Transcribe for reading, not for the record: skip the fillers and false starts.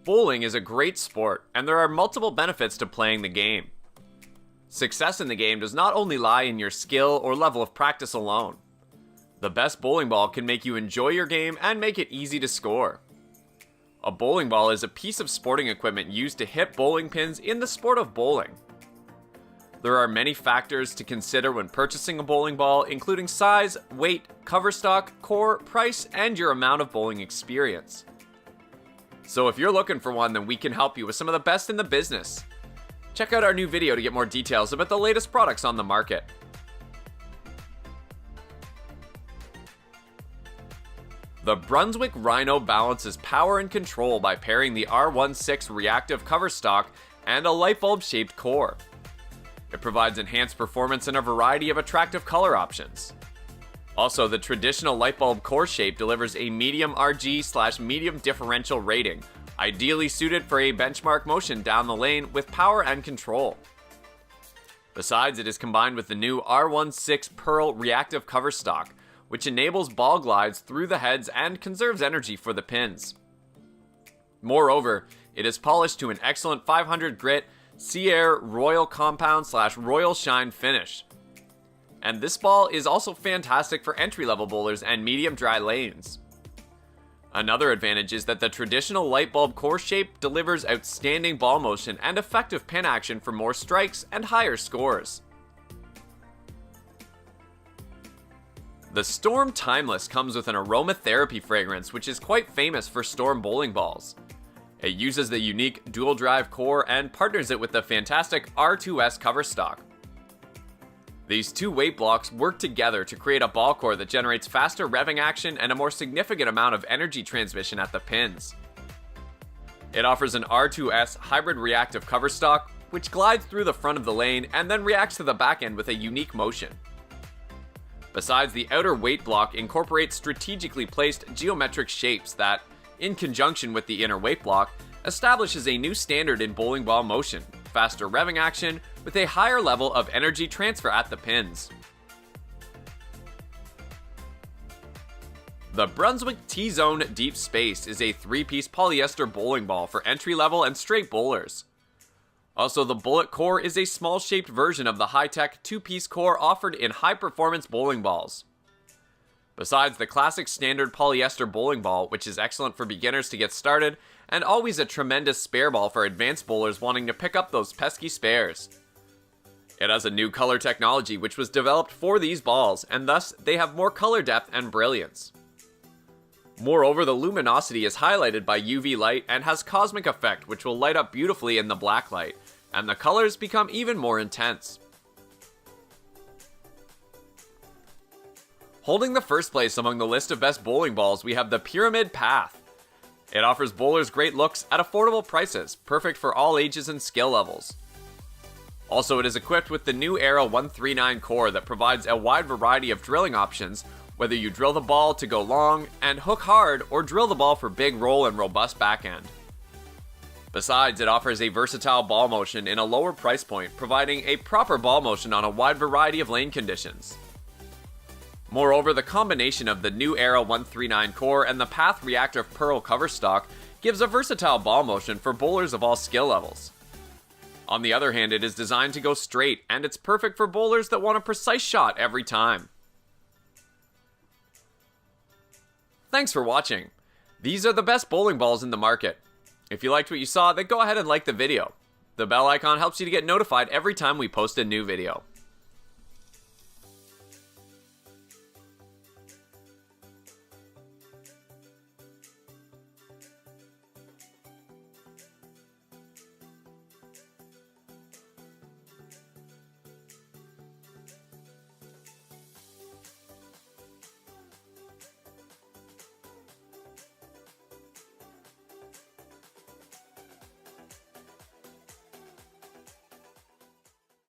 Bowling is a great sport, and there are multiple benefits to playing the game. Success in the game does not only lie in your skill or level of practice alone. The best bowling ball can make you enjoy your game and make it easy to score. A bowling ball is a piece of sporting equipment used to hit bowling pins in the sport of bowling. There are many factors to consider when purchasing a bowling ball, including size, weight, cover stock, core, price, and your amount of bowling experience. So if you're looking for one, then we can help you with some of the best in the business. Check out our new video to get more details about the latest products on the market. The Brunswick Rhino balances power and control by pairing the R16 reactive cover stock and a light bulb shaped core. It provides enhanced performance in a variety of attractive color options. Also, the traditional light bulb core shape delivers a medium RG/medium differential rating, ideally suited for a benchmark motion down the lane with power and control. Besides, it is combined with the new R16 Pearl reactive cover stock, which enables ball glides through the heads and conserves energy for the pins. Moreover, it is polished to an excellent 500 grit Sea Air Royal Compound/Royal Shine finish. And this ball is also fantastic for entry-level bowlers and medium dry lanes. Another advantage is that the traditional light bulb core shape delivers outstanding ball motion and effective pin action for more strikes and higher scores. The Storm Timeless comes with an aromatherapy fragrance which is quite famous for Storm bowling balls. It uses the unique dual drive core and partners it with the fantastic R2S cover stock. These two weight blocks work together to create a ball core that generates faster revving action and a more significant amount of energy transmission at the pins. It offers an R2S hybrid reactive cover stock, which glides through the front of the lane and then reacts to the back end with a unique motion. Besides, the outer weight block incorporates strategically placed geometric shapes that, in conjunction with the inner weight block, establishes a new standard in bowling ball motion, faster revving action, with a higher level of energy transfer at the pins. The Brunswick TZone Deep Space is a 3-piece polyester bowling ball for entry-level and straight bowlers. Also, the Bullet Core is a small-shaped version of the high-tech 2-piece core offered in high-performance bowling balls. Besides the classic standard polyester bowling ball, which is excellent for beginners to get started, and always a tremendous spare ball for advanced bowlers wanting to pick up those pesky spares. It has a new color technology which was developed for these balls, and thus they have more color depth and brilliance. Moreover, the luminosity is highlighted by UV light and has cosmic effect which will light up beautifully in the black light, and the colors become even more intense. Holding the first place among the list of best bowling balls, we have the Pyramid Path. It offers bowlers great looks at affordable prices, perfect for all ages and skill levels. Also, it is equipped with the new Era 139 core that provides a wide variety of drilling options, whether you drill the ball to go long and hook hard or drill the ball for big roll and robust backhand. Besides, it offers a versatile ball motion in a lower price point, providing a proper ball motion on a wide variety of lane conditions. Moreover, the combination of the new Era 139 core and the Path Reactive Pearl cover stock gives a versatile ball motion for bowlers of all skill levels. On the other hand, it is designed to go straight, and it's perfect for bowlers that want a precise shot every time. Thanks for watching. These are the best bowling balls in the market. If you liked what you saw, then go ahead and like the video. The bell icon helps you to get notified every time we post a new video.